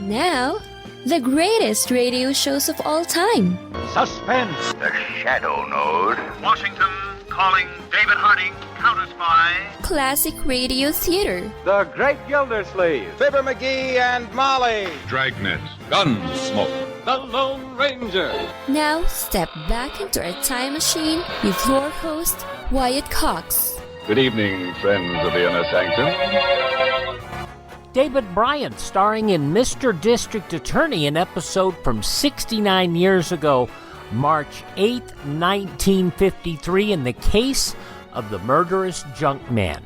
Now, the greatest radio shows of all time. Suspense. The Shadow Node. Washington calling David Harding, counter-spy. Classic radio theater. The Great Gildersleeve. Fibber McGee and Molly. Dragnet. Gunsmoke. The Lone Ranger. Now, step back into our time machine with your host, Wyatt Cox. Good evening, friends of the Inner Sanctum. David Bryant starring in Mr. District Attorney, an episode from 69 years ago, March 8, 1953, in the case of the Murderous Junkman.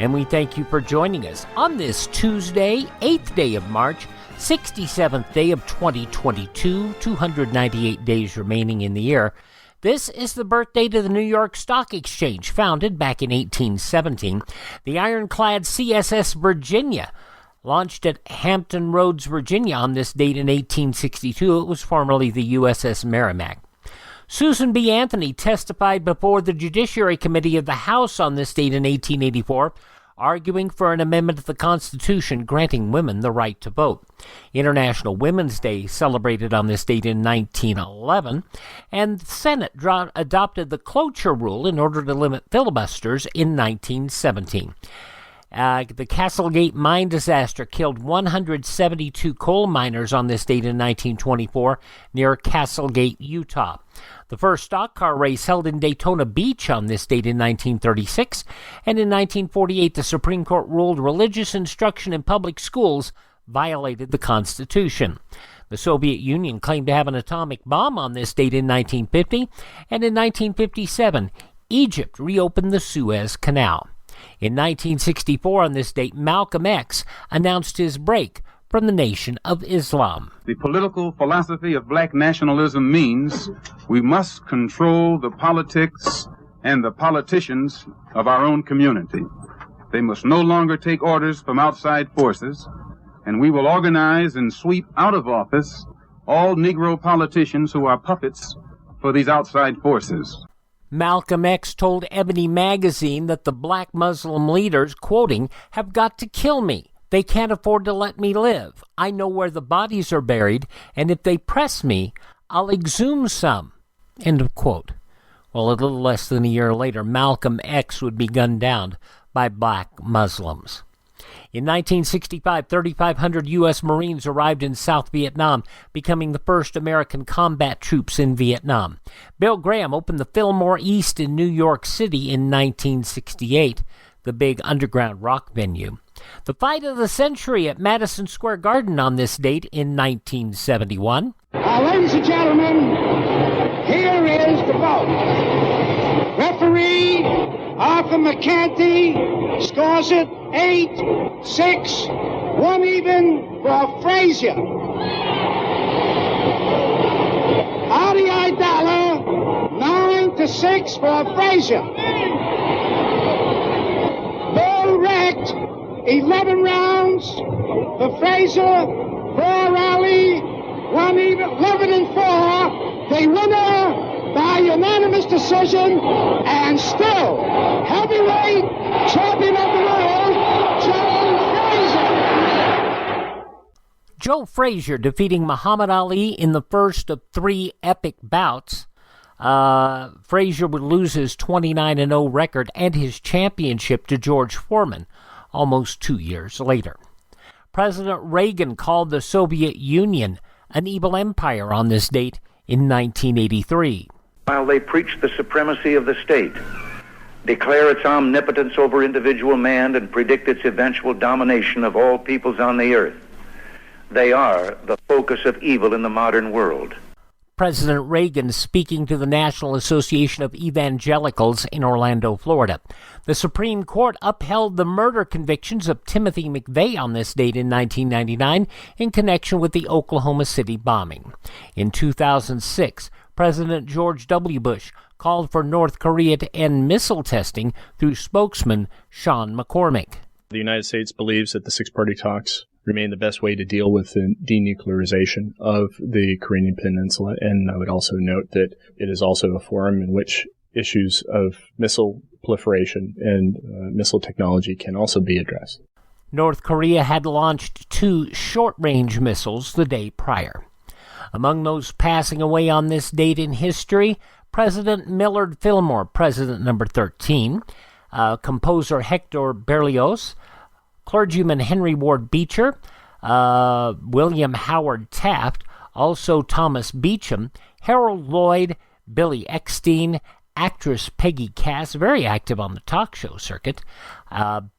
And we thank you for joining us on this Tuesday, 8th day of March, 67th day of 2022, 298 days remaining in the year. This is the birthday to the New York Stock Exchange, founded back in 1817. The ironclad CSS Virginia, launched at Hampton Roads, Virginia on this date in 1862. It was formerly the USS Merrimack. Susan B. Anthony testified before the Judiciary Committee of the House on this date in 1884, arguing for an amendment to the Constitution granting women the right to vote. International Women's Day celebrated on this date in 1911, and the Senate adopted the cloture rule in order to limit filibusters in 1917. The Castlegate mine disaster killed 172 coal miners on this date in 1924 near Castlegate, Utah. The first stock car race held in Daytona Beach on this date in 1936, and in 1948 the Supreme Court ruled religious instruction in public schools violated the Constitution. The Soviet Union claimed to have an atomic bomb on this date in 1950, and in 1957 Egypt reopened the Suez Canal. In 1964, on this date, Malcolm X announced his break from the Nation of Islam. The political philosophy of black nationalism means we must control the politics and the politicians of our own community. They must no longer take orders from outside forces, and we will organize and sweep out of office all Negro politicians who are puppets for these outside forces. Malcolm X told Ebony magazine that the black Muslim leaders, quoting, have got to kill me. They can't afford to let me live. I know where the bodies are buried, and if they press me, I'll exhume some. End of quote. Well, a little less than a year later, Malcolm X would be gunned down by black Muslims. In 1965, 3,500 U.S. Marines arrived in South Vietnam, becoming the first American combat troops in Vietnam. Bill Graham opened the Fillmore East in New York City in 1968, the big underground rock venue. The fight of the century at Madison Square Garden on this date in 1971. Ladies and gentlemen, here is the vote. Referee Arthur McCanty scores it 8-6, 1 even for Frazier. Artie Idala 9-6 for Frazier. Bill wrecked 11 rounds for Frazier, 4 Raleigh, 1 even, 11-4. The winner by unanimous decision, and still heavyweight champion of the world, Joe Frazier. Joe Frazier defeating Muhammad Ali in the first of 3 epic bouts. Frazier would lose his 29-0 record and his championship to George Foreman almost 2 years later. President Reagan called the Soviet Union an evil empire on this date in 1983. While they preach the supremacy of the state, declare its omnipotence over individual man, and predict its eventual domination of all peoples on the earth, they are the focus of evil in the modern world. President Reagan speaking to the National Association of Evangelicals in Orlando, Florida. The Supreme Court upheld the murder convictions of Timothy McVeigh on this date in 1999 in connection with the Oklahoma City bombing. In 2006, President George W. Bush called for North Korea to end missile testing through spokesman Sean McCormick. The United States believes that the six-party talks remain the best way to deal with the denuclearization of the Korean Peninsula, and I would also note that it is also a forum in which issues of missile proliferation and missile technology can also be addressed. North Korea had launched 2 short-range missiles the day prior. Among those passing away on this date in history, President Millard Fillmore, President number 13, composer Hector Berlioz, clergyman Henry Ward Beecher, William Howard Taft, also Thomas Beecham, Harold Lloyd, Billy Eckstein, actress Peggy Cass, very active on the talk show circuit,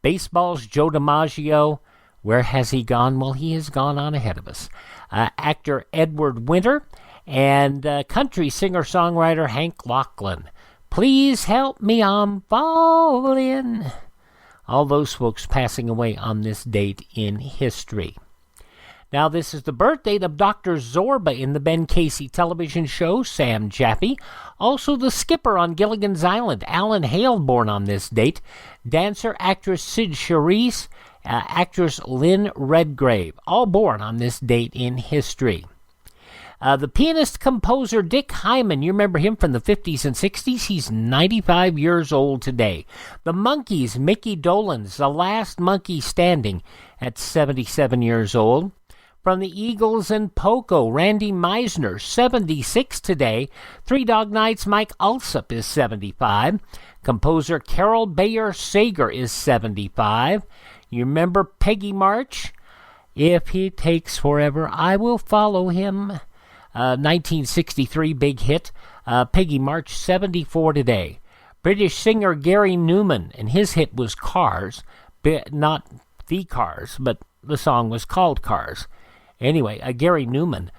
baseball's Joe DiMaggio. Where has he gone? Well, he has gone on ahead of us. Actor Edward Winter, and country singer-songwriter Hank Lachlan. Please help me, I'm falling. All those folks passing away on this date in history. Now, this is the birthday of Dr. Zorba in the Ben Casey television show, Sam Jaffe. Also, the skipper on Gilligan's Island, Alan Hale, born on this date. Dancer, actress Sid Charisse, actress Lynn Redgrave, all born on this date in history. The pianist-composer Dick Hyman, you remember him from the 50s and 60s? He's 95 years old today. The Monkees, Mickey Dolenz, the last monkey standing at 77 years old. From the Eagles and Poco, Randy Meisner, 76 today. Three Dog Night's Mike Alsop is 75. Composer Carol Bayer Sager is 75. You remember Peggy March? If he takes forever, I will follow him. 1963 big hit. Peggy March, 74 today. British singer Gary Newman, and his hit was Cars. Not the Cars, but the song was called Cars. Anyway, Gary Newman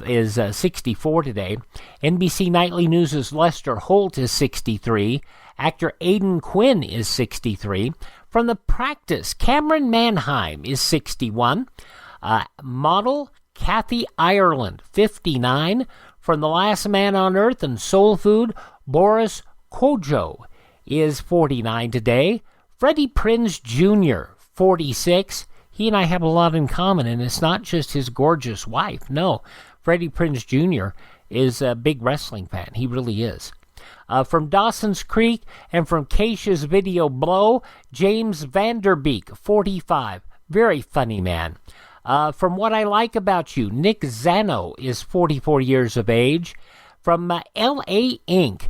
is 64 today. NBC Nightly News' Lester Holt is 63. Actor Aidan Quinn is 63. From The Practice, Cameron Manheim is 61. Model Kathy Ireland, 59. From The Last Man on Earth and Soul Food, Boris Kodjoe is 49 today. Freddie Prinze Jr., 46. He and I have a lot in common, and it's not just his gorgeous wife. No, Freddie Prinze Jr. is a big wrestling fan. He really is. From Dawson's Creek and from Keisha's Video Blow, James Vanderbeek, 45. Very funny man. From What I Like About You, Nick Zano is 44 years of age. From L.A. Ink.,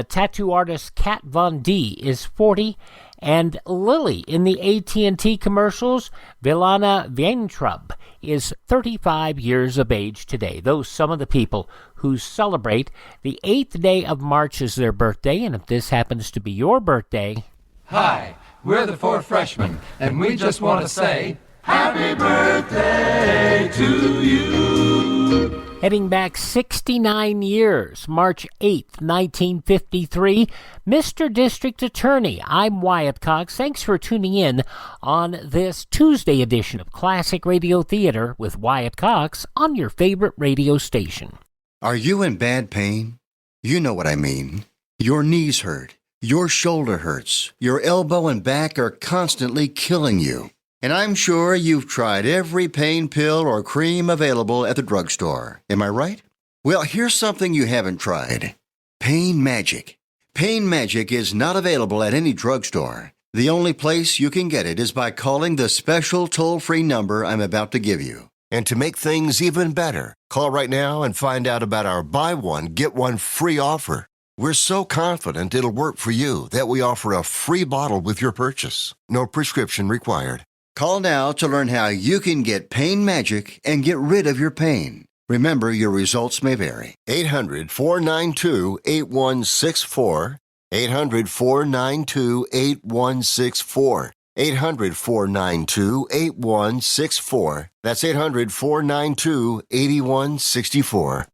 tattoo artist Kat Von D is 40. And Lily in the AT&T commercials, Vilana Weintraub, is 35 years of age today. Those some of the people who celebrate the 8th day of March as their birthday. And if this happens to be your birthday... Hi, we're the 4 freshmen, and we just want to say... Happy birthday to you! Heading back 69 years, March 8th, 1953, Mr. District Attorney, I'm Wyatt Cox. Thanks for tuning in on this Tuesday edition of Classic Radio Theater with Wyatt Cox on your favorite radio station. Are you in bad pain? You know what I mean. Your knees hurt, your shoulder hurts, your elbow and back are constantly killing you. And I'm sure you've tried every pain pill or cream available at the drugstore. Am I right? Well, here's something you haven't tried. Pain Magic. Pain Magic is not available at any drugstore. The only place you can get it is by calling the special toll-free number I'm about to give you. And to make things even better, call right now and find out about our buy one, get one free offer. We're so confident it'll work for you that we offer a free bottle with your purchase. No prescription required. Call now to learn how you can get Pain Magic and get rid of your pain. Remember, your results may vary. 800-492-8164. 800-492-8164. 800-492-8164. That's 800-492-8164.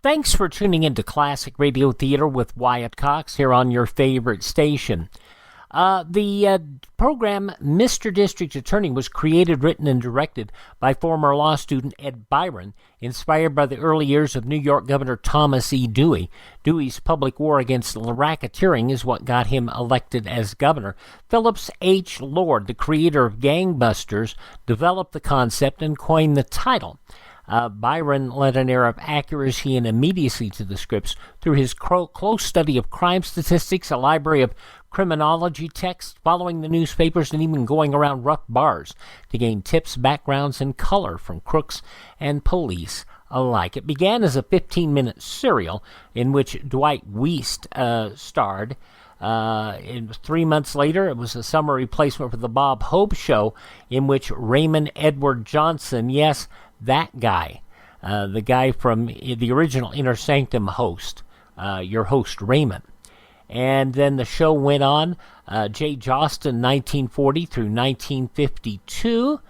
Thanks for tuning in to Classic Radio Theater with Wyatt Cox here on your favorite station. The program Mr. District Attorney was created, written, and directed by former law student Ed Byron, inspired by the early years of New York Governor Thomas E. Dewey. Dewey's public war against racketeering is what got him elected as governor. Phillips H. Lord, the creator of Gangbusters, developed the concept and coined the title. Byron lent an air of accuracy and immediacy to the scripts through his close study of crime statistics, a library of criminology texts, following the newspapers, and even going around rough bars to gain tips, backgrounds, and color from crooks and police alike. It began as a 15-minute serial in which Dwight Weist starred. 3 months later, it was a summer replacement for the Bob Hope Show, in which Raymond Edward Johnson, yes, that guy, the guy from the original Inner Sanctum host, your host Raymond. And then the show went on. Jay Jostin, 1940 through 1952.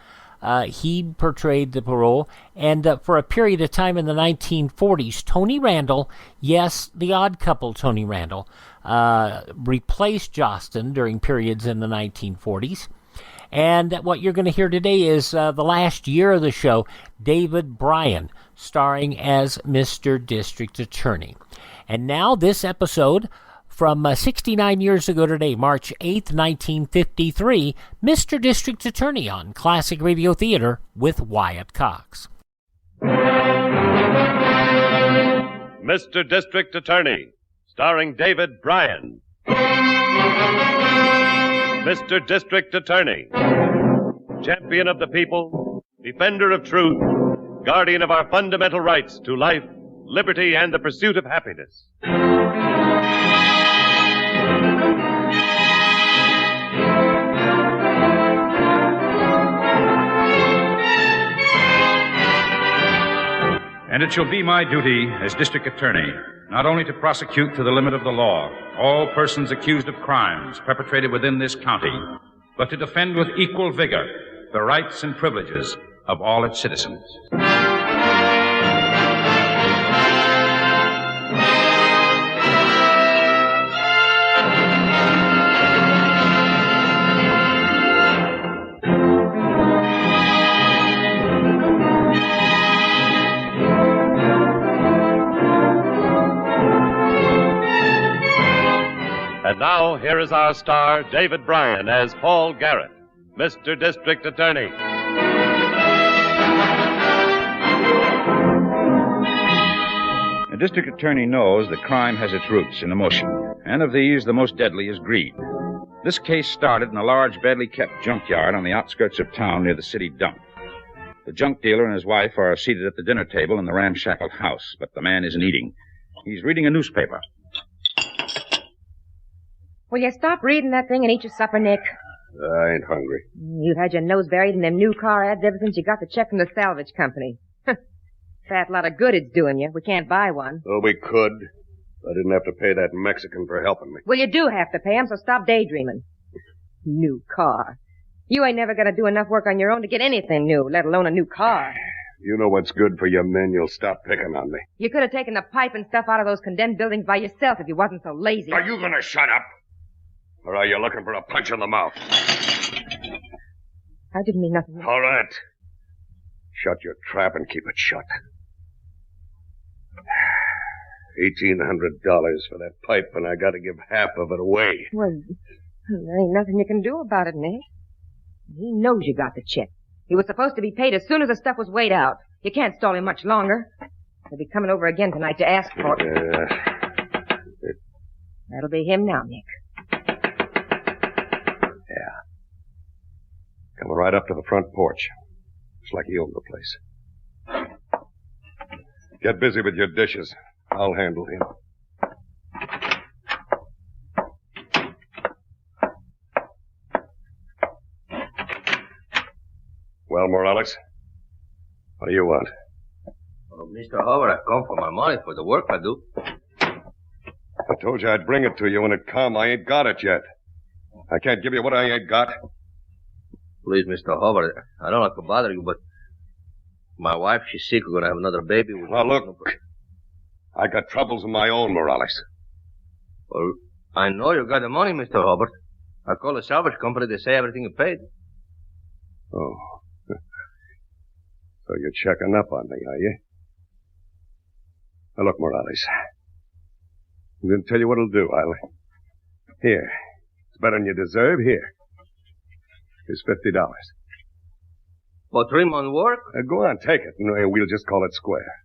He portrayed the role. And for a period of time in the 1940s, Tony Randall, yes, the Odd Couple Tony Randall, replaced Jostin during periods in the 1940s. And what you're going to hear today is the last year of the show, David Bryan, starring as Mr. District Attorney. And now this episode from 69 years ago today, March 8th, 1953, Mr. District Attorney on Classic Radio Theater with Wyatt Cox. Mr. District Attorney, starring David Bryan. Mr. District Attorney, champion of the people, defender of truth, guardian of our fundamental rights to life, liberty, and the pursuit of happiness. And it shall be my duty as district attorney not only to prosecute to the limit of the law all persons accused of crimes perpetrated within this county, but to defend with equal vigor the rights and privileges of all its citizens. And now, here is our star, David Bryan, as Paul Garrett, Mr. District Attorney. A district attorney knows that crime has its roots in emotion, and of these, the most deadly is greed. This case started in a large, badly kept junkyard on the outskirts of town near the city dump. The junk dealer and his wife are seated at the dinner table in the ramshackle house, but the man isn't eating. He's reading a newspaper. Will you stop reading that thing and eat your supper, Nick? I ain't hungry. You've had your nose buried in them new car ads ever since you got the check from the salvage company. Fat lot of good it's doing you. We can't buy one. Oh, we could. I didn't have to pay that Mexican for helping me. Well, you do have to pay him, so stop daydreaming. New car. You ain't never gonna do enough work on your own to get anything new, let alone a new car. You know what's good for your men, you'll stop picking on me. You could have taken the pipe and stuff out of those condemned buildings by yourself if you wasn't so lazy. Are you gonna shut up? Or are you looking for a punch in the mouth? I didn't mean nothing. All right. Shut your trap and keep it shut. $1,800 for that pipe, and I gotta give half of it away. Well, there ain't nothing you can do about it, Nick. He knows you got the check. He was supposed to be paid as soon as the stuff was weighed out. You can't stall him much longer. He'll be coming over again tonight to ask for it. That'll be him now, Nick. Coming right up to the front porch. Looks like he owned the place. Get busy with your dishes. I'll handle him. Well, Morales, what do you want? Oh, Mr. Howard, I come for my money for the work I do. I told you I'd bring it to you when it come. I ain't got it yet. I can't give you what I ain't got. Please, Mr. Howard, I don't like to bother you, but my wife, she's sick. We're going to have another baby. Now, look, I got troubles of my own, Morales. Well, I know you got the money, Mr. Howard. I call the salvage company. They say everything is paid. Oh. So you're checking up on me, are you? Now, look, Morales. I'm going to tell you what it'll do. Here. It's better than you deserve. Here. Here's $50. For 3 months' work? Go on, take it, and we'll just call it square.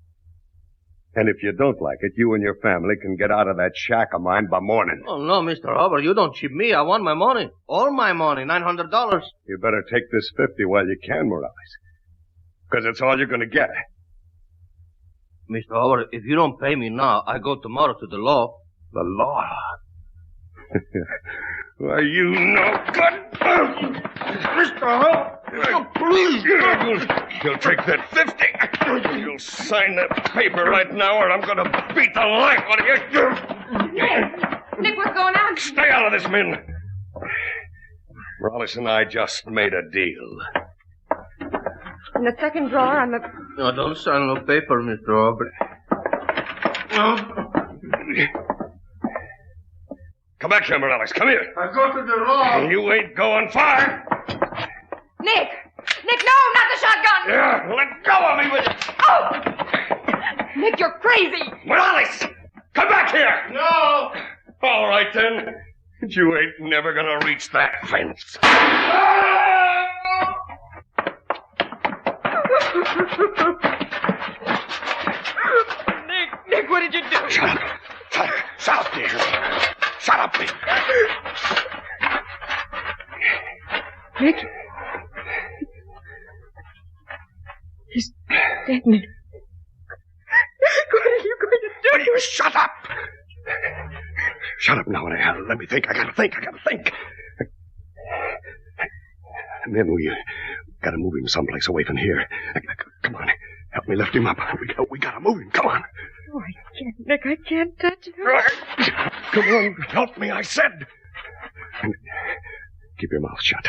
And if you don't like it, you and your family can get out of that shack of mine by morning. Oh, no, Mr. Hubbard, you don't cheat me. I want my money. All my money, $900. You better take this 50 while you can, Morales. Because it's all you're going to get. Mr. Hubbard, if you don't pay me now, I go tomorrow to the law. The law? Why, you no good. Mr. Hubbard, please. You'll take that 50. You'll sign that paper right now, or I'm going to beat the life out of you. Nick, what's going on? Stay out of this, Min. Morales and I just made a deal. In the second drawer on the... No, don't sign no paper, Mr. Hubbard. Come back here, Morales. Come here. I go to the law. You ain't going far. Nick! Nick, no, not the shotgun! Yeah, let go of me with it. Oh! Nick, you're crazy! Morales! Come back here! No! All right, then. You ain't never gonna reach that fence. Nick, what did you do? Shut up. Shut up, dear. Shut up, Nick. Nick? He's dead, Nick. What are you going to do? Will you shut up? Shut up now, and let me think. I gotta think. And then we gotta move him someplace away from here. Come on, help me lift him up. We gotta move him. Come on. Oh, I can't, Nick. I can't touch him. Come on, help me, I said. And keep your mouth shut.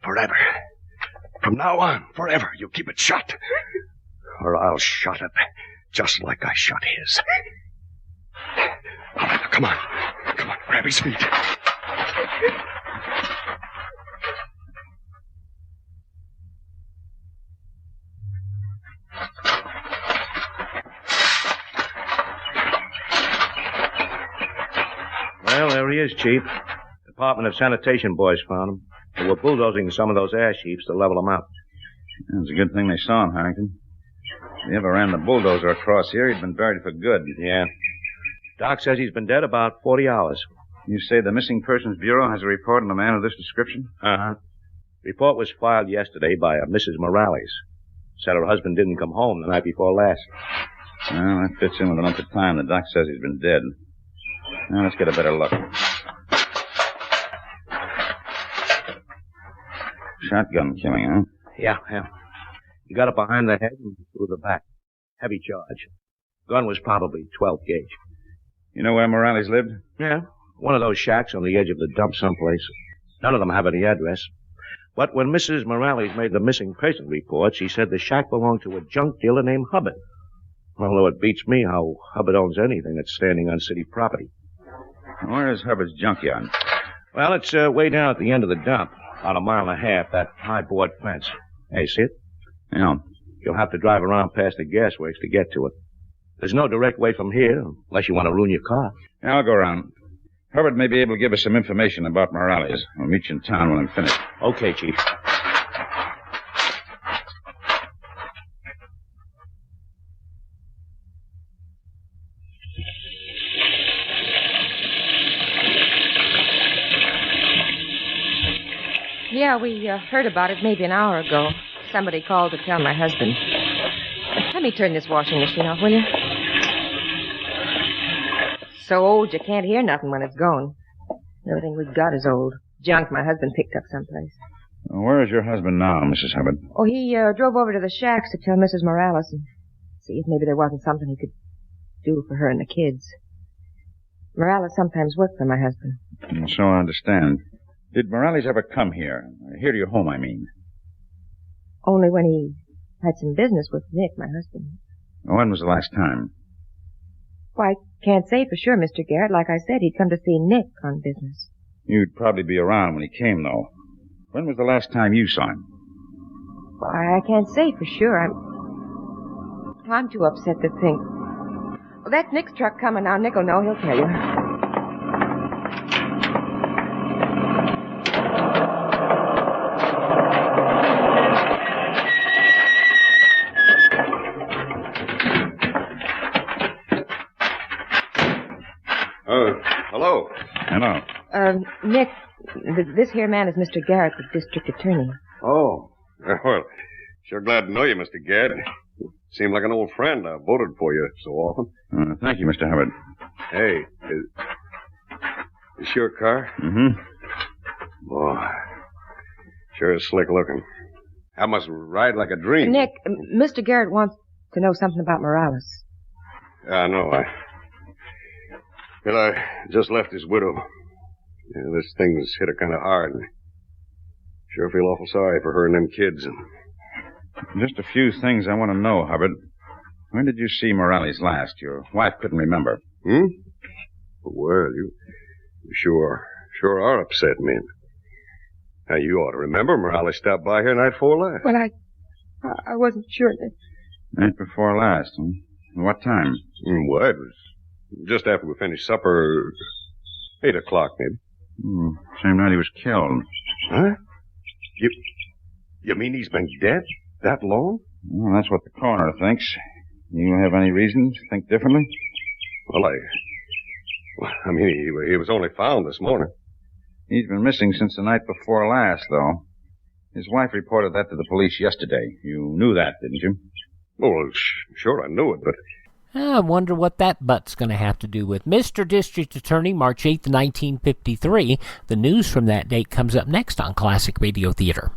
Forever. From now on, forever, you keep it shut. Or I'll shut it just like I shut his. All right, now, come on. Come on, grab his feet. Well, there he is, Chief. Department of Sanitation boys found him. They were bulldozing some of those ash heaps to level them out. It's a good thing they saw him, Harrington. If he ever ran the bulldozer across here, he'd been buried for good. Yeah. Doc says he's been dead about 40 hours. You say the Missing Persons Bureau has a report on a man of this description? Uh-huh. Report was filed yesterday by a Mrs. Morales. Said her husband didn't come home the night before last. Well, that fits in with the length of time the doc says he's been dead. Now, let's get a better look. Shotgun killing, huh? Yeah. He got it behind the head and through the back. Heavy charge. Gun was probably 12 gauge. You know where Morales lived? Yeah. One of those shacks on the edge of the dump someplace. None of them have any address. But when Mrs. Morales made the missing person report, she said the shack belonged to a junk dealer named Hubbard. Although it beats me how Hubbard owns anything that's standing on city property. Where is Hubbard's junkyard? Well, it's way down at the end of the dump. About a mile and a half, that high board fence. Hey, see it? Yeah. You'll have to drive around past the gas works to get to it. There's no direct way from here, unless you want to ruin your car. Yeah, I'll go around. Hubbard may be able to give us some information about Morales. We'll meet you in town when I'm finished. Okay, Chief. Yeah, we heard about it maybe an hour ago. Somebody called to tell my husband. Let me turn this washing machine off, will you? So old you can't hear nothing when it's going. Everything we've got is old. Junk my husband picked up someplace. Where is your husband now, Mrs. Hubbard? Oh, he drove over to the shacks to tell Mrs. Morales and see if maybe there wasn't something he could do for her and the kids. Morales sometimes worked for my husband. So I understand. Did Morales ever come here? Here to your home, I mean. Only when he had some business with Nick, my husband. When was the last time? Well, I can't say for sure, Mr. Garrett. Like I said, he'd come to see Nick on business. You'd probably be around when he came, though. When was the last time you saw him? Well, I can't say for sure. I'm too upset to think. Well, that's Nick's truck coming now. Nick will know. He'll tell you. Hello. Hello. Nick, this here man is Mr. Garrett, the district attorney. Oh. Well, sure glad to know you, Mr. Gadd. Seem like an old friend. I voted for you so often. Thank you, Mr. Hubbard. Hey, is your car? Mm-hmm. Boy, sure is slick looking. I must ride like a dream. Nick, Mr. Garrett wants to know something about Morales. I know. I just left his widow. Yeah, this thing's hit her kind of hard. Sure feel awful sorry for her and them kids. Just a few things I want to know, Hubbard. When did you see Morales last? Your wife couldn't remember. Well, you sure are upset, man. Now, you ought to remember Morales stopped by here night before last. Well, I wasn't sure that... Night before last, huh? What time? Well, it was just after we finished supper. 8 o'clock, maybe. Same night he was killed. Huh? You mean he's been dead that long? Well, that's what the coroner thinks. You have any reason to think differently? Well, I mean, he was only found this morning. He's been missing since the night before last, though. His wife reported that to the police yesterday. You knew that, didn't you? Well, sure I knew it, but... I wonder what that but's going to have to do with Mr. District Attorney, March 8th, 1953. The news from that date comes up next on Classic Radio Theater.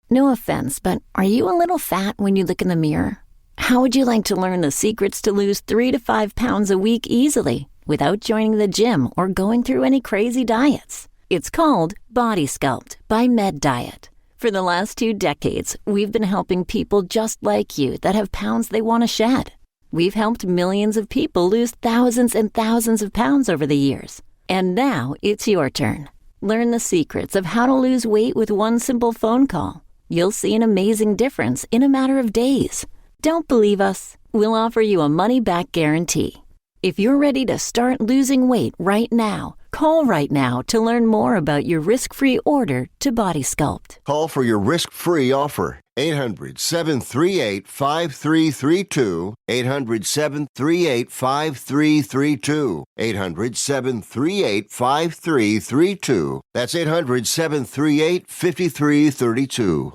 No offense, but are you a little fat when you look in the mirror? How would you like to learn the secrets to lose 3 to 5 pounds a week easily without joining the gym or going through any crazy diets? It's called Body Sculpt by Med Diet. For the last 2 decades, we've been helping people just like you that have pounds they want to shed. We've helped millions of people lose thousands and thousands of pounds over the years. And now it's your turn. Learn the secrets of how to lose weight with one simple phone call. You'll see an amazing difference in a matter of days. Don't believe us? We'll offer you a money-back guarantee. If you're ready to start losing weight right now, call right now to learn more about your risk-free order to Body Sculpt. Call for your risk-free offer. 800-738-5332. 800-738-5332. 800-738-5332. That's 800-738-5332.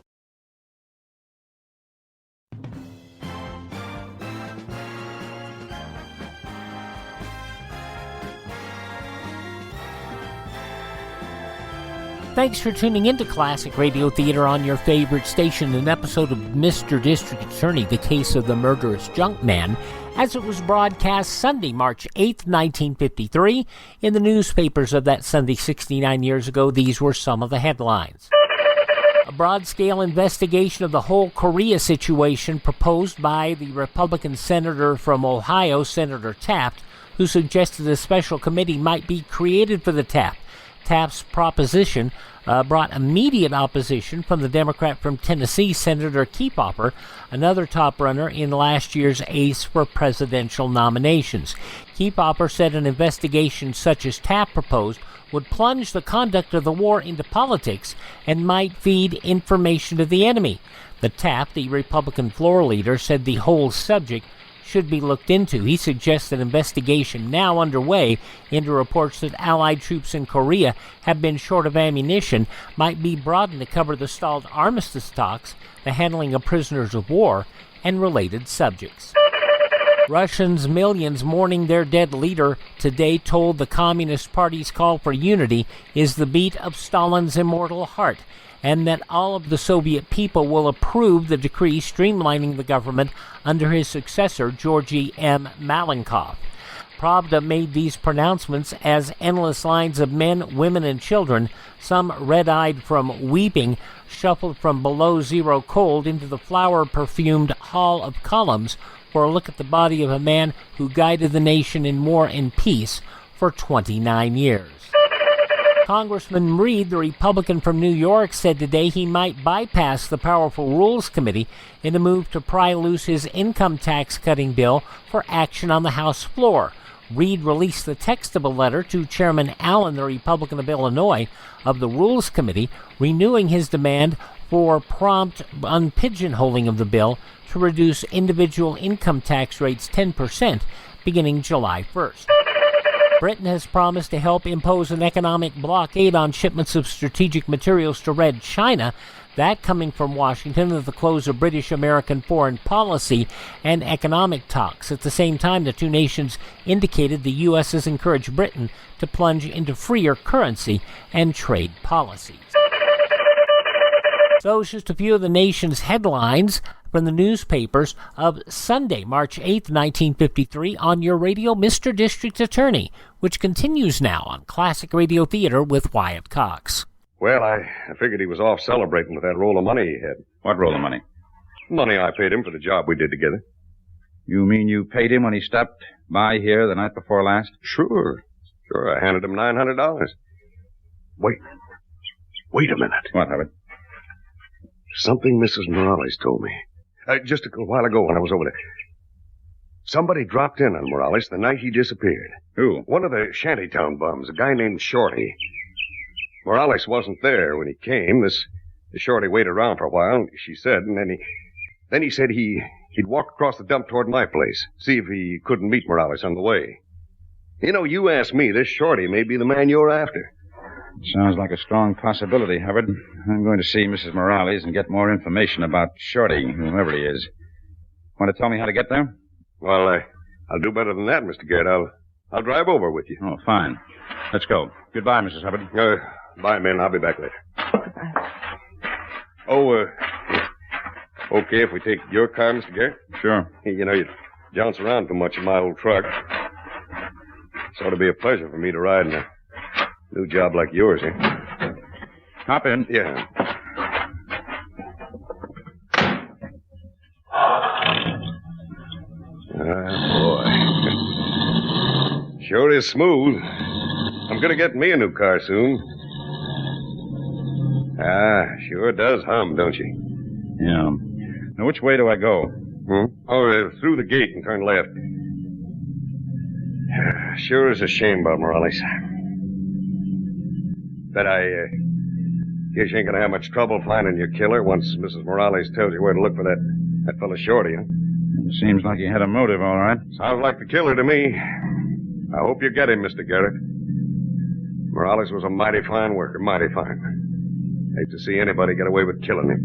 Thanks for tuning into Classic Radio Theater on your favorite station, an episode of Mr. District Attorney, the case of the murderous Junkman, as it was broadcast Sunday, March 8th, 1953. In the newspapers of that Sunday 69 years ago, these were some of the headlines. A broad-scale investigation of the whole Korea situation proposed by the Republican senator from Ohio, Senator Taft, who suggested a special committee might be created for the TAP. Taft's proposition brought immediate opposition from the Democrat from Tennessee, Senator Keepopper, another top runner in last year's ace for presidential nominations. Keepopper said an investigation such as Taft proposed would plunge the conduct of the war into politics and might feed information to the enemy. But Taft, the Republican floor leader, said the whole subject should be looked into. He suggests an investigation now underway into reports that Allied troops in Korea have been short of ammunition might be broadened to cover the stalled armistice talks, the handling of prisoners of war, and related subjects. Russians, millions mourning their dead leader, today told the Communist Party's call for unity is the beat of Stalin's immortal heart, and that all of the Soviet people will approve the decree streamlining the government under his successor, Georgy M. Malenkov. Pravda made these pronouncements as endless lines of men, women, and children, some red-eyed from weeping, shuffled from below zero cold into the flower-perfumed Hall of Columns for a look at the body of a man who guided the nation in war and peace for 29 years. Congressman Reed, the Republican from New York, said today he might bypass the powerful Rules Committee in a move to pry loose his income tax cutting bill for action on the House floor. Reed released the text of a letter to Chairman Allen, the Republican of Illinois, of the Rules Committee, renewing his demand for prompt unpigeonholing of the bill to reduce individual income tax rates 10%, beginning July 1st. Britain has promised to help impose an economic blockade on shipments of strategic materials to Red China. That coming from Washington at the close of British-American foreign policy and economic talks. At the same time, the two nations indicated the U.S. has encouraged Britain to plunge into freer currency and trade policies. So it's just a few of the nation's headlines from the newspapers of Sunday, March 8th, 1953, on your radio, Mr. District Attorney, which continues now on Classic Radio Theater with Wyatt Cox. Well, I figured he was off celebrating with that roll of money he had. What roll of money? Money I paid him for the job we did together. You mean you paid him when he stopped by here the night before last? Sure. I handed him $900. Wait a minute. What, Hubbard? Something Mrs. Morales told me. Just a while ago when I was over there. Somebody dropped in on Morales the night he disappeared. Who? One of the shantytown bums, a guy named Shorty. Morales wasn't there when he came. The Shorty waited around for a while, she said, and then he said he'd walk across the dump toward my place, see if he couldn't meet Morales on the way. You know, you asked me, this Shorty may be the man you're after. Sounds like a strong possibility, Hubbard. I'm going to see Mrs. Morales and get more information about Shorty, whoever he is. Want to tell me how to get there? Well, I'll do better than that, Mr. Garrett. I'll drive over with you. Oh, fine. Let's go. Goodbye, Mrs. Hubbard. Bye, men. I'll be back later. Okay if we take your car, Mr. Garrett? Sure. You know, you jounce around too much in my old truck. It's ought to be a pleasure for me to ride in a new job like yours, eh? Hop in. Yeah. Boy. Sure is smooth. I'm going to get me a new car soon. Sure does hum, don't you? Yeah. Now, which way do I go? Through the gate and turn left. Sure is a shame about Morales. Bet I guess you ain't going to have much trouble finding your killer once Mrs. Morales tells you where to look for that fella Shorty, huh? Seems like he had a motive, all right. Sounds like the killer to me. I hope you get him, Mr. Garrett. Morales was a mighty fine worker, mighty fine. Hate to see anybody get away with killing him.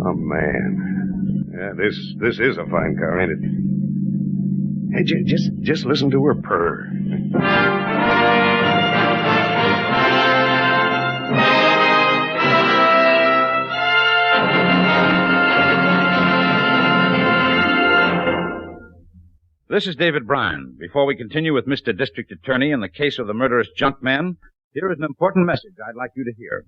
Oh, man. Yeah, this is a fine car, ain't it? Hey, just listen to her purr. This is David Bryan. Before we continue with Mr. District Attorney in the case of the murderous Junkman, here is an important message I'd like you to hear.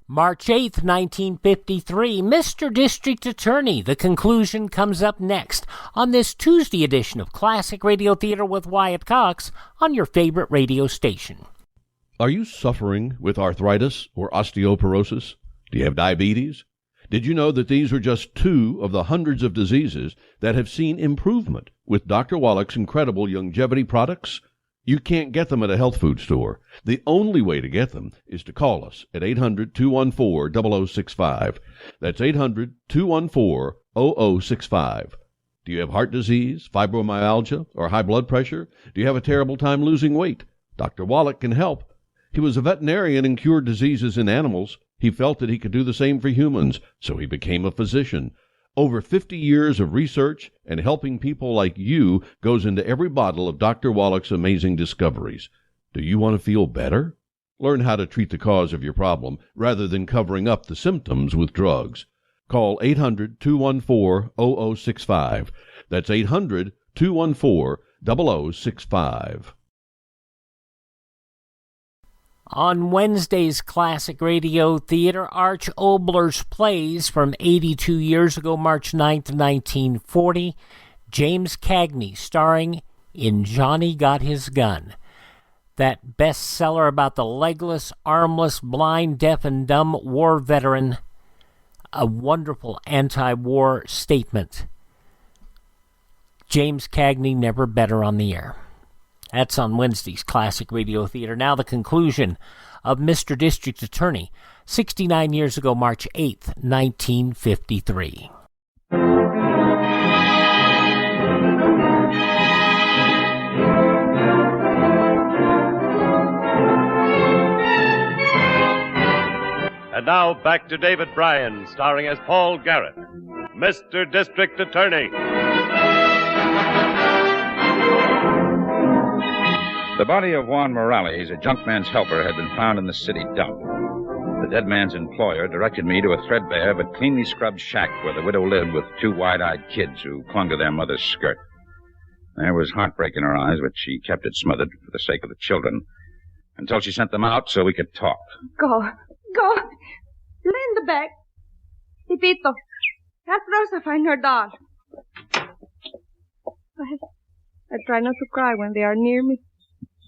March 8th, 1953, Mr. District Attorney. The conclusion comes up next on this Tuesday edition of Classic Radio Theater with Wyatt Cox on your favorite radio station. Are you suffering with arthritis or osteoporosis? Do you have diabetes? Did you know that these are just two of the hundreds of diseases that have seen improvement with Dr. Wallach's incredible longevity products? You can't get them at a health food store. The only way to get them is to call us at 800-214-0065. That's 800-214-0065. Do you have heart disease, fibromyalgia, or high blood pressure? Do you have a terrible time losing weight? Dr. Wallach can help. He was a veterinarian and cured diseases in animals. He felt that he could do the same for humans, so he became a physician. Over 50 years of research and helping people like you goes into every bottle of Dr. Wallach's amazing discoveries. Do you want to feel better? Learn how to treat the cause of your problem rather than covering up the symptoms with drugs. Call 800-214-0065. That's 800-214-0065. On Wednesday's Classic Radio Theater, Arch Obler's plays from 82 years ago, March 9th, 1940. James Cagney starring in Johnny Got His Gun. That bestseller about the legless, armless, blind, deaf, and dumb war veteran. A wonderful anti-war statement. James Cagney, never better on the air. That's on Wednesday's Classic Radio Theater. Now the conclusion of Mr. District Attorney, 69 years ago, March 8th, 1953. now back to David Bryan, starring as Paul Garrett, Mr. District Attorney. The body of Juan Morales, a junkman's helper, had been found in the city dump. The dead man's employer directed me to a threadbare but cleanly scrubbed shack where the widow lived with two wide-eyed kids who clung to their mother's skirt. There was heartbreak in her eyes, but she kept it smothered for the sake of the children, until she sent them out so we could talk. Go. Lay in the bag. Pipito, help Rosa find her doll. I try not to cry when they are near me.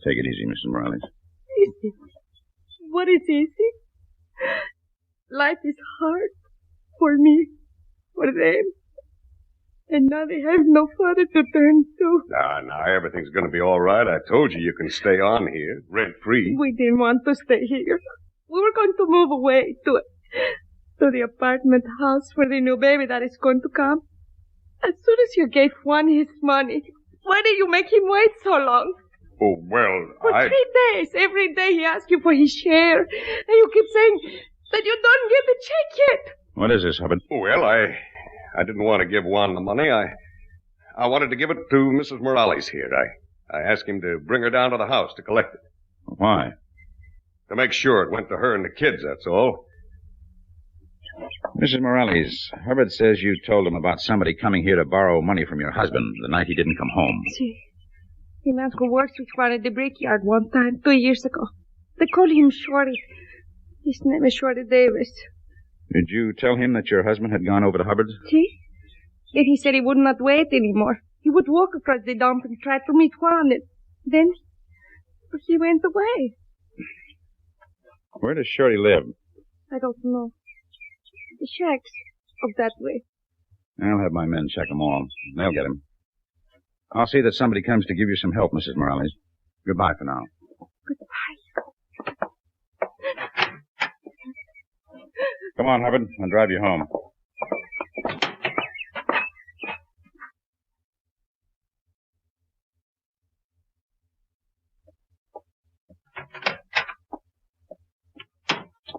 Take it easy, Mrs. Morales. Easy? What is easy? Life is hard for me, for them. And now they have no father to turn to. Now, everything's going to be all right. I told you can stay on here, rent-free. We didn't want to stay here. We were going to move away to the apartment house for the new baby that is going to come. As soon as you gave Juan his money, why did you make him wait so long? Oh, well, For 3 days. Every day he asks you for his share. And you keep saying that you don't get the check yet. What is this, Hubbard? Well, I didn't want to give Juan the money. I wanted to give it to Mrs. Morales here. I asked him to bring her down to the house to collect it. Why? To make sure it went to her and the kids, that's all. Mrs. Morales, Hubbard says you told him about somebody coming here to borrow money from your husband the night he didn't come home. See, the man who works with Juan at the brickyard one time, 2 years ago. They call him Shorty. His name is Shorty Davis. Did you tell him that your husband had gone over to Hubbard's? See? Then he said he would not wait anymore. He would walk across the dump and try to meet Juan. And then he went away. Where does Shorty live? I don't know. The shacks up that way. I'll have my men check them all. They'll get him. I'll see that somebody comes to give you some help, Mrs. Morales. Goodbye for now. Goodbye. Come on, Hubbard. I'll drive you home.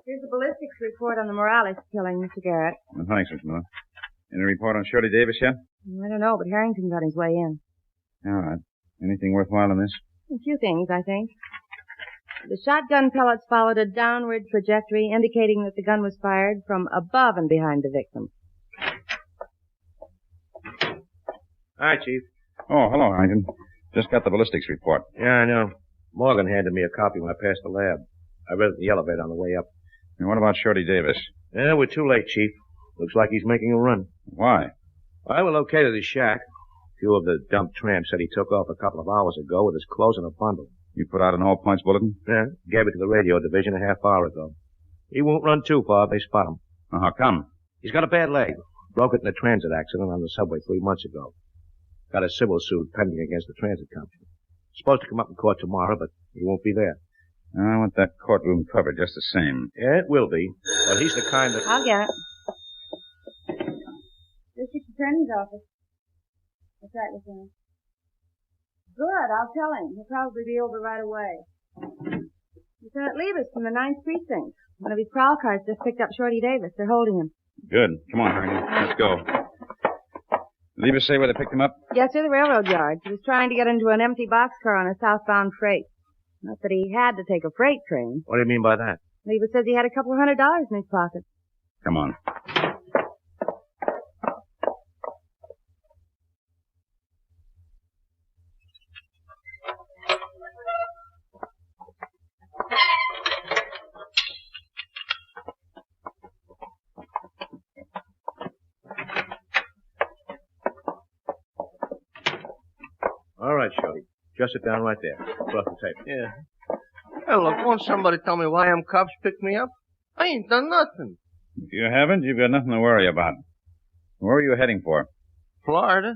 Here's the ballistics report on the Morales killing, Mr. Garrett. Well, thanks, Miss Miller. Any report on Shorty Davis yet? I don't know, but Harrington's on his way in. All right. Anything worthwhile in this? A few things, I think. The shotgun pellets followed a downward trajectory, indicating that the gun was fired from above and behind the victim. Hi, Chief. Oh, hello, Harrington. Just got the ballistics report. Yeah, I know. Morgan handed me a copy when I passed the lab. I read it in the elevator on the way up. And what about Shorty Davis? Yeah, we're too late, Chief. Looks like he's making a run. Why? I will located his shack. A few of the dump tramps said he took off a couple of hours ago with his clothes in a bundle. You put out an all-points bulletin? Yeah, gave it to the radio division a half hour ago. He won't run too far if they spot him. How come? He's got a bad leg. Broke it in a transit accident on the subway 3 months ago. Got a civil suit pending against the transit company. Supposed to come up in court tomorrow, but he won't be there. I want that courtroom covered just the same. Yeah, it will be. But he's the kind that... I'll get it. District Attorney's office. What's that, Lieutenant? Good, I'll tell him. He'll probably be over right away. Lieutenant Levis from the 9th Precinct. One of his prowl cars just picked up Shorty Davis. They're holding him. Good. Come on, Harrington. Let's go. Leave us say where they picked him up? Yes, sir, the railroad yard. He was trying to get into an empty boxcar on a southbound freight. Not that he had to take a freight train. What do you mean by that? Levis says he had a couple of $100 in his pocket. Come on. All right, Shorty. Just sit down right there. Across the table. Yeah. Hey, look, won't somebody tell me why them cops picked me up? I ain't done nothing. If you haven't, you've got nothing to worry about. Where are you heading for? Florida?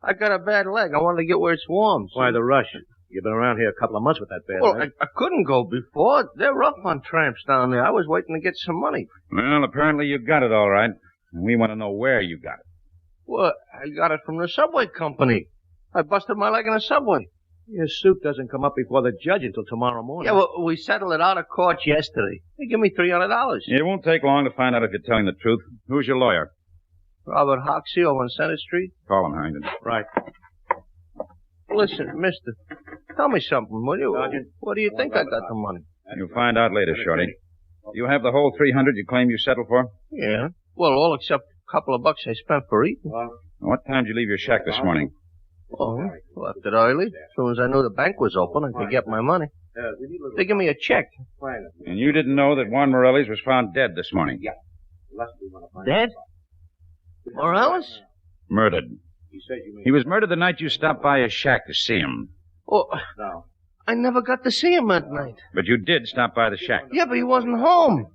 I got a bad leg. I wanted to get where it's warm. Why the rush? You've been around here a couple of months with that bad Well, leg. I couldn't go before. They're rough on tramps down there. I was waiting to get some money. Well, apparently you got it all right. And we want to know where you got it. Well, I got it from the subway company. I busted my leg in a subway. Your suit doesn't come up before the judge until tomorrow morning. Yeah, well, we settled it out of court yesterday. They give me $300. It won't take long to find out if you're telling the truth. Who's your lawyer? Robert Hoxie over on Center Street. Call him, Harrington. Right. Listen, mister, tell me something, will you? Sergeant. What do you think I got the money? You'll find out later, Shorty. You have the whole $300 you claim you settled for? Yeah. Well, all except a couple of bucks I spent for eating. What time did you leave your shack this morning? Oh, left it early. As soon as I knew the bank was open, I could get my money. They give me a check. And you didn't know that Juan Morellis was found dead this morning? Dead? Morales? Murdered. He was murdered the night you stopped by his shack to see him. Oh, I never got to see him that night. But you did stop by the shack. Yeah, but he wasn't home.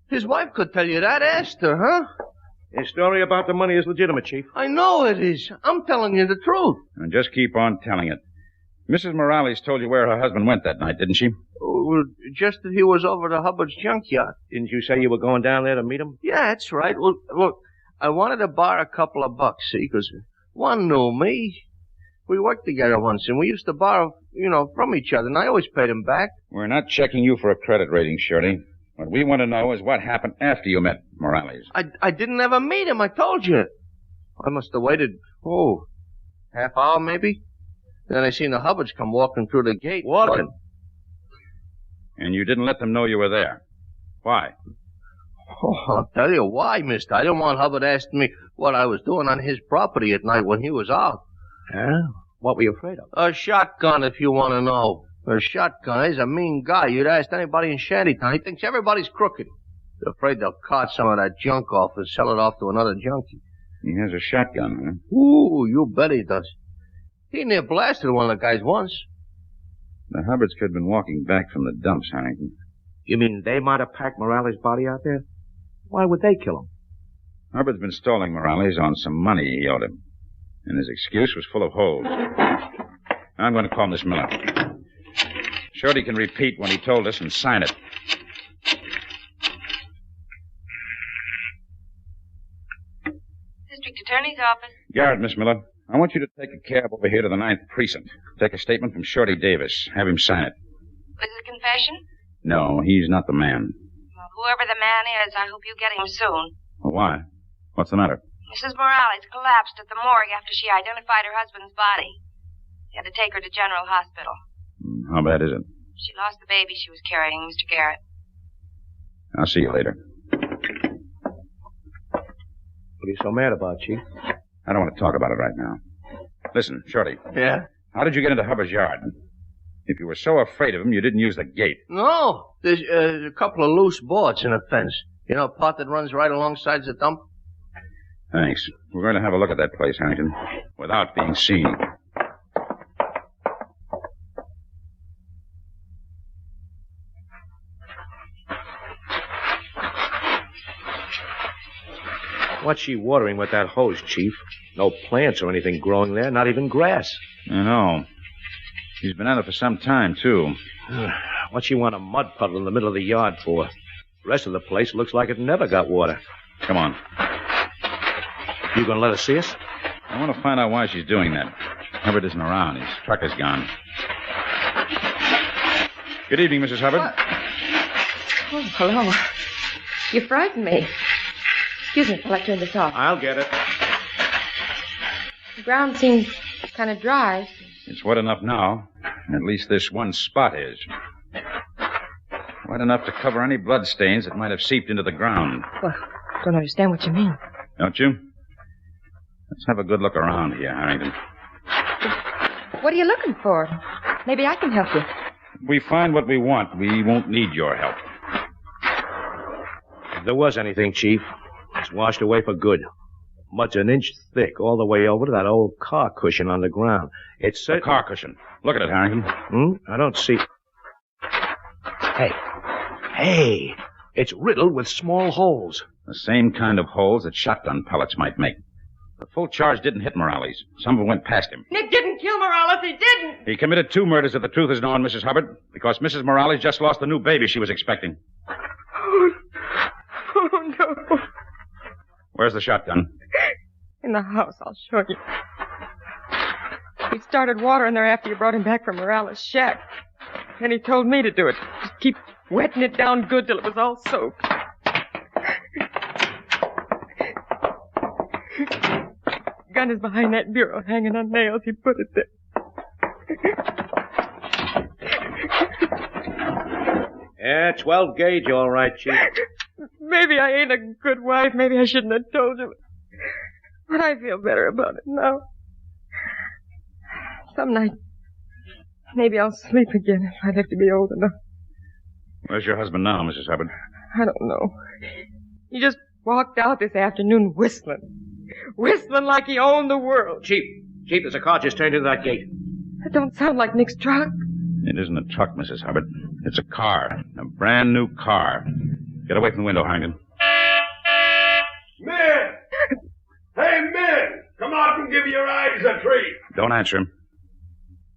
His wife could tell you that. Asked her, huh? His story about the money is legitimate, Chief. I know it is. I'm telling you the truth. And just keep on telling it. Mrs. Morales told you where her husband went that night, didn't she? Well, just that he was over to Hubbard's junkyard. Didn't you say you were going down there to meet him? Yeah, that's right. Well, look, I wanted to borrow a couple of bucks, see, because one knew me. We worked together once, and we used to borrow, from each other, and I always paid him back. We're not checking you for a credit rating, Shorty. What we want to know is what happened after you met Morales. I didn't ever meet him, I told you. I must have waited, half hour maybe. Then I seen the Hubbards come walking through the gate. Walking? And you didn't let them know you were there. Why? Oh, I'll tell you why, mister. I didn't want Hubbard asking me what I was doing on his property at night when he was out. Huh? What were you afraid of? A shotgun, if you want to know. A shotgun. He's a mean guy. You'd ask anybody in Shantytown. He thinks everybody's crooked. He's afraid they'll cart some of that junk off and sell it off to another junkie. He has a shotgun, huh? Ooh, you bet he does. He near blasted one of the guys once. The Hubbards could have been walking back from the dumps, Harrington. You mean they might have packed Morales' body out there? Why would they kill him? Hubbard's been stalling Morales on some money he owed him. And his excuse was full of holes. I'm going to call Miss Miller. Shorty can repeat what he told us and sign it. District Attorney's Office. Garrett, Miss Miller. I want you to take a cab over here to the 9th Precinct. Take a statement from Shorty Davis. Have him sign it. Was it a confession? No, he's not the man. Well, whoever the man is, I hope you get him soon. Well, why? What's the matter? Mrs. Morales collapsed at the morgue after she identified her husband's body. They had to take her to General Hospital. How bad is it? She lost the baby she was carrying, Mr. Garrett. I'll see you later. What are you so mad about, Chief? I don't want to talk about it right now. Listen, Shorty. Yeah? How did you get into Hubbard's yard? If you were so afraid of him, you didn't use the gate. No. There's a couple of loose boards in the fence. You know, a part that runs right alongside the dump? Thanks. We're going to have a look at that place, Harrington, without being seen. What's she watering with that hose, Chief? No plants or anything growing there, not even grass. I know. She's been at it for some time, too. What's she want a mud puddle in the middle of the yard for? The rest of the place looks like it never got water. Come on. You gonna let her see us? I want to find out why she's doing that. Hubbard isn't around. His truck is gone. Good evening, Mrs. Hubbard. Oh, hello. You frightened me. Excuse me while I turn this off. I'll get it. The ground seems kind of dry. It's wet enough now. At least this one spot is. Wet enough to cover any blood stains that might have seeped into the ground. Well, don't understand what you mean. Don't you? Let's have a good look around here, Harrington. What are you looking for? Maybe I can help you. If we find what we want, we won't need your help. If there was anything, Chief, it's washed away for good. Mud's an inch thick all the way over to that old car cushion on the ground. It's a car cushion. Look at it, Harrington. I don't see... Hey, it's riddled with small holes. The same kind of holes that shotgun pellets might make. The full charge didn't hit Morales. Some of it went past him. Nick didn't kill Morales. He didn't. He committed 2 murders if the truth is known, Mrs. Hubbard, because Mrs. Morales just lost the new baby she was expecting. Oh, no. Where's the shotgun? In the house. I'll show you. He started water in there after you brought him back from Morales' shack. And he told me to do it. Just keep wetting it down good till it was all soaked. Gun is behind that bureau, hanging on nails. He put it there. Yeah, 12 gauge, all right, Chief. Maybe I ain't a good wife. Maybe I shouldn't have told you. But I feel better about it now. Some night, maybe I'll sleep again if I live to be old enough. Where's your husband now, Mrs. Hubbard? I don't know. He just walked out this afternoon whistling. Whistling like he owned the world. Chief, there's a car just turned into that gate. That don't sound like Nick's truck. It isn't a truck, Mrs. Hubbard. It's a car. A brand new car. Get away from the window, Harrington. Men! Hey, men! Come out and give your eyes a treat. Don't answer him.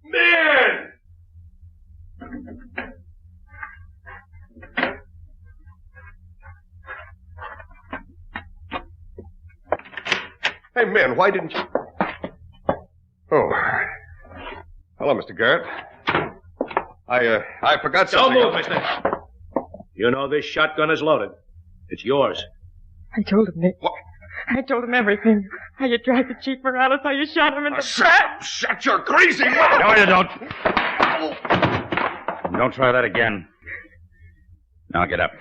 Men! Hey, men, why didn't you... Oh. Hello, Mr. Garrett. I forgot Don't something. move, mister. You know this shotgun is loaded. It's yours. I told him, Nick. What? I told him everything. How you tried to cheat Morales, how you shot him in the back. Shut your crazy mouth! No, you don't. Don't try that again. Now get up.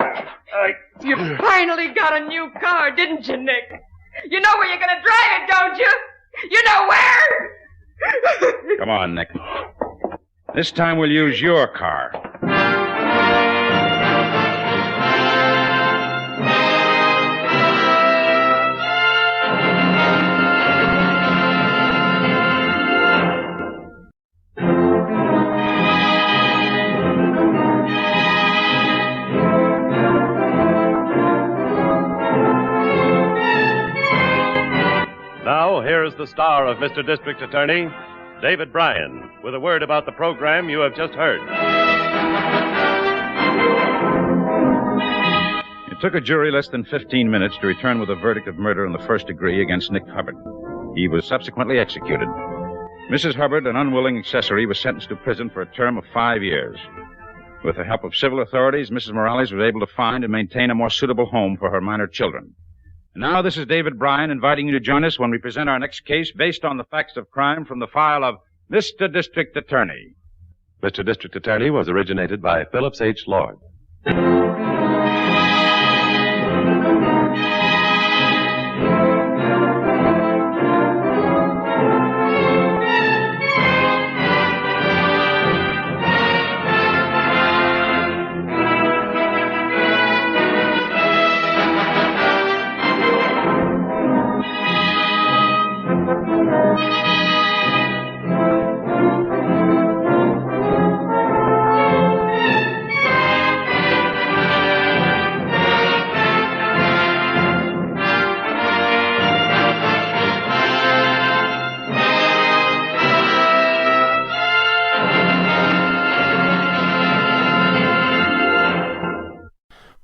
You finally got a new car, didn't you, Nick? You know where you're going to drive it, don't you? You know where? Come on, Nick. This time we'll use your car. Now, here's the star of Mr. District Attorney, David Bryan, with a word about the program you have just heard. It took a jury less than 15 minutes to return with a verdict of murder in the first degree against Nick Hubbard. He was subsequently executed. Mrs. Hubbard, an unwilling accessory, was sentenced to prison for a term of 5 years. With the help of civil authorities, Mrs. Morales was able to find and maintain a more suitable home for her minor children. And now, this is David Bryan inviting you to join us when we present our next case based on the facts of crime from the file of Mr. District Attorney. Mr. District Attorney was originated by Phillips H. Lord.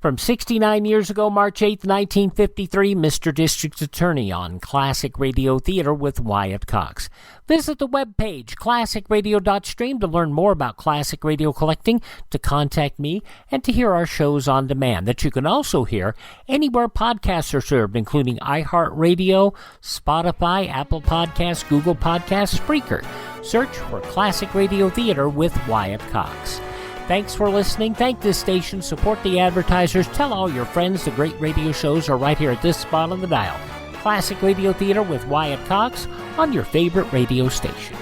From 69 years ago, March 8, 1953, Mr. District Attorney on Classic Radio Theater with Wyatt Cox. Visit the webpage, classicradio.stream, to learn more about classic radio collecting, to contact me, and to hear our shows on demand that you can also hear anywhere podcasts are served, including iHeartRadio, Spotify, Apple Podcasts, Google Podcasts, Spreaker. Search for Classic Radio Theater with Wyatt Cox. Thanks for listening. Thank this station. Support the advertisers. Tell all your friends the great radio shows are right here at this spot on the dial. Classic Radio Theater with Wyatt Cox on your favorite radio station.